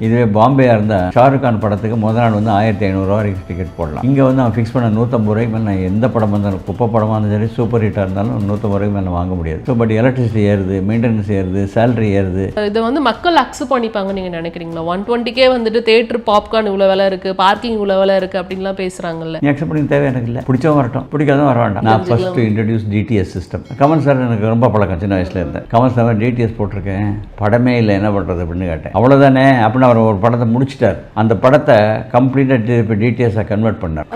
இதுவே பாம்பேயாக இருந்தால் ஷாருக் கான் படத்துக்கு முதல் நாள் வந்து 1500 வரைக்கும் டிக்கெட் போடலாம். இங்கே வந்து அவன் ஃபிக்ஸ் பண்ண 150 ரூபாய்க்கு மேலே நான் எந்த படம் இருந்தாலும் குப்பை படமாக இருந்தாலும் சரி சூப்பர் ஹிட்டாக இருந்தாலும் 150 ரூபாய்க்கு மேலே வாங்க முடியாது. ஸோ பட் எலக்ட்ரிசிட்டி ஏறுது, மெயின்டெனன்ஸ் ஏறுது, சேலரி ஏறுது. இதை வந்து மக்கள் அக்செப்ட் பண்ணிப்பாங்க நீங்கள் நினைக்கிறீங்களா? 120K வந்துட்டு தேட்டர் பாப்கார்ன் இவ்வளோ விலை இருக்குது, பார்க்கிங் இவ்வளோ விலை இருக்குது அப்படின்லாம் பேசுகிறாங்கல்ல. நீ அக்செப்ட் பண்ணி தேவை எனக்கு இல்லை. பிடிச்சவங்க வரட்டும், பிடிக்காதவங்க வர வேண்டாம். நான் first introduce DTS system. Kamal sir எனக்கு ரொம்ப பழக்கம், சின்ன வயசில் இருந்தேன். கமல் சார் டிடிஎஸ் போட்டிருக்கேன், படமே இல்லை, என்ன பண்ணுறது அப்படின்னு கேட்டேன். அவ்வளோதானே அப்படின்னு அவர் ஒரு படத்தை முடிச்சிட்டார். அந்த படத்தை கம்ப்ளீட்டாக இப்போ டிடிஎஸ்ஸை கன்வெர்ட் பண்ணார்.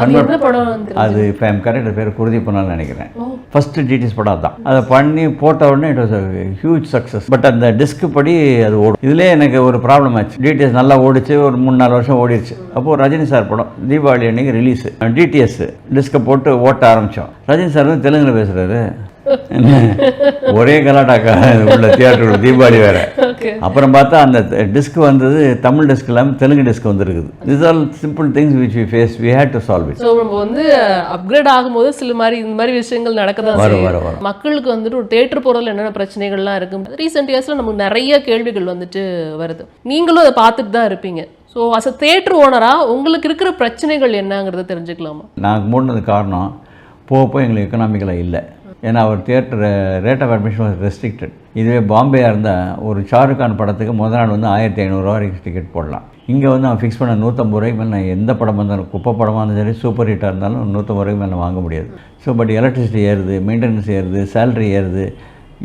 அது இப்போ எம் கரெக்ட் பேர் குருதி பண்ணான்னு நினைக்கிறேன். ஃபஸ்ட்டு டிடிஎஸ் படம் தான். அதை பண்ணி போட்ட உடனே it was huge success. But அந்த டிஸ்க் படி அது ஓடும். இதுலேயே எனக்கு ஒரு ப்ராப்ளம் ஆச்சு. டிடிஎஸ் நல்லா ஓடிச்சு, ஒரு 3-4 வருஷம் ஓடிடுச்சு. அப்போது ரஜினி சார் படம் தீபாவளி அன்னைக்கு ரிலீஸு. டிடிஎஸ் டிஸ்கை போட்டு ஓட்ட ஆரம்பித்தோம். ரஜினி சார் வந்து தெலுங்குல பேசுகிறாரு. ஒரே கலாட்டாக்கா உள்ள தியேட்டர் தீபாவளி வேற. அப்புறம் பார்த்தா அந்த டிஸ்க் வந்தது தமிழ் டிஸ்க் இல்லாமல் தெலுங்கு டிஸ்க் வந்துருக்குது. This all simple things which we face, we had to solve it. So நம்ம வந்து அப்கிரேட் ஆகும்போது சில மாதிரி இந்த மாதிரி விஷயங்கள் நடக்கதான் வரும். மக்களுக்கு வந்துட்டு ஒரு தேட்டர் போகிறதுல என்னென்ன பிரச்சனைகள்லாம் இருக்குது. ரீசெண்ட் இயர்ஸில் நமக்கு நிறைய கேள்விகள் வந்துட்டு வருது. நீங்களும் அதை பார்த்துட்டு தான் இருப்பீங்க. ஸோ அஸ் அ தேட்டர் ஓனராக உங்களுக்கு இருக்கிற பிரச்சனைகள் என்னங்கிறத தெரிஞ்சுக்கலாமா? நாங்கள் மூடினது காரணம் போக எங்களுக்கு எக்கனாமிக்கலாக இல்லை. ஏன்னா அவர் theatre rate of admission was restricted. இதுவே பாம்பேயாக இருந்தால் ஒரு ஷாருக் கான் படத்துக்கு முதல் நாள் வந்து 1500 வரைக்கும் டிக்கெட் போடலாம். இங்கே வந்து அவன் ஃபிக்ஸ் பண்ண 150 ரூபாய்க்கு மேலே நான் எந்த படம் இருந்தாலும் குப்பை படமாக இருந்தாலும் சரி சூப்பர் ஹிட்டாக இருந்தாலும் 150 ரூபாய்க்கு மேலே வாங்க முடியாது. ஸோ பட் எலக்ட்ரிசிட்டி ஏறுது, மெயின்டெனன்ஸ் ஏறுது, சேலரி ஏறுது.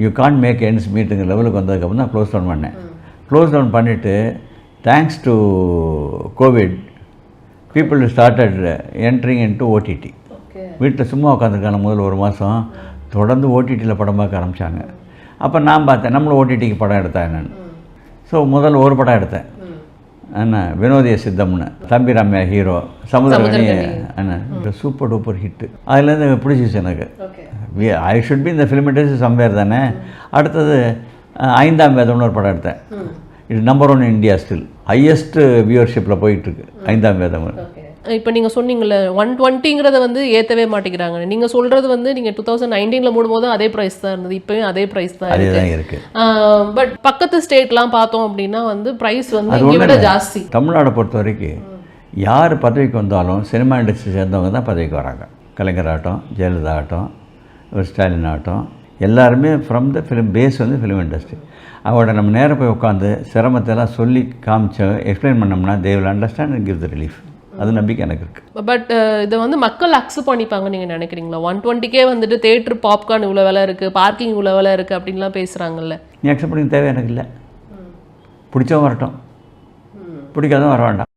யூ கான்ட் மேக் எண்ட்ஸ் மீட்டுங்கிற லெவலுக்கு வந்ததுக்கப்புறம் தான் க்ளோஸ் டவுன் பண்ணேன். க்ளோஸ் டவுன் பண்ணிவிட்டு thanks to Covid people started entering in to OTT. வீட்டில் சும்மா உட்காந்துருக்கான முதல் ஒரு மாதம் தொடர்ந்து ஓடிடியில் படம் பார்க்க ஆரம்பித்தாங்க. அப்போ நான் பார்த்தேன் நம்மளும் ஓடிடிக்கு படம் எடுத்தேன் என்னென்னு. ஸோ முதல்ல ஒரு படம் எடுத்தேன். என்ன வினோதிய சித்தம்னு, தம்பி ரம்யா ஹீரோ, சமுதிரகனி என்ன சூப்பர் டூப்பர் ஹிட்டு. அதுலேருந்து பிடிச்சிச்சு எனக்கு. ஐ ஷுட் பி இந்த ஃபிலிம் இண்டஸ்ட்ரி சம்வேர் தானே. அடுத்தது 5ஆம் வேதம்னு ஒரு படம் எடுத்தேன். இது நம்பர் 1 இந்தியா, ஸ்டில் ஹையஸ்ட் வியூவர்ஷிப்பில் போயிட்டுருக்கு 5ஆம் வேதம். இப்போ நீங்கள் சொன்னீங்கள்ல 120ங்கிறத வந்து ஏற்றவே மாட்டேங்கிறாங்க. நீங்கள் சொல்கிறது வந்து நீங்கள் 2019 மூடும்போது அதே ப்ரைஸ் தான் இருந்தது, இப்போயும் அதே ப்ரைஸ் தான் இருக்குது. பட் பக்கத்து ஸ்டேட்லாம் பார்த்தோம் அப்படின்னா வந்து ப்ரைஸ் வந்து இதை விட ஜாஸ்தி. தமிழ்நாடை பொறுத்த வரைக்கும் யார் பதவிக்கு வந்தாலும் சினிமா இண்டஸ்ட்ரி சேர்ந்தவங்க தான் பதவிக்கு வராங்க. கலைஞர் ஆகட்டும், ஜெயலலிதா ஆகட்டும், ஸ்டாலின் ஆகட்டும், எல்லாருமே ஃப்ரம் த ஃபிலிம் பேஸ் வந்து ஃபிலிம் இண்டஸ்ட்ரி. அவரோட நம்ம நேரம் போய் உட்காந்து சிரமத்தெல்லாம் சொல்லி காமிச்சு எக்ஸ்பிளைன் பண்ணோம்னா they will understand and give the relief. அது நம்பிக்கை எனக்கு இருக்குது. பட் இதை வந்து மக்கள் அக்செப்ட் பண்ணிப்பாங்க நீங்கள் நினைக்கிறீங்களா? 120K வந்துட்டு தேட்டர் பாப்கார்ன் இவ்வளோ விலை இருக்குது, பார்க்கிங் இவ்வளோ விலை இருக்குது அப்படின்லாம் பேசுகிறாங்கல்ல. நீ அக்செப்ட் பண்ணி தேவை எனக்கு இல்லை. பிடிச்சவங்க வரட்டும், பிடிக்காதவங்க வர வேண்டாம்.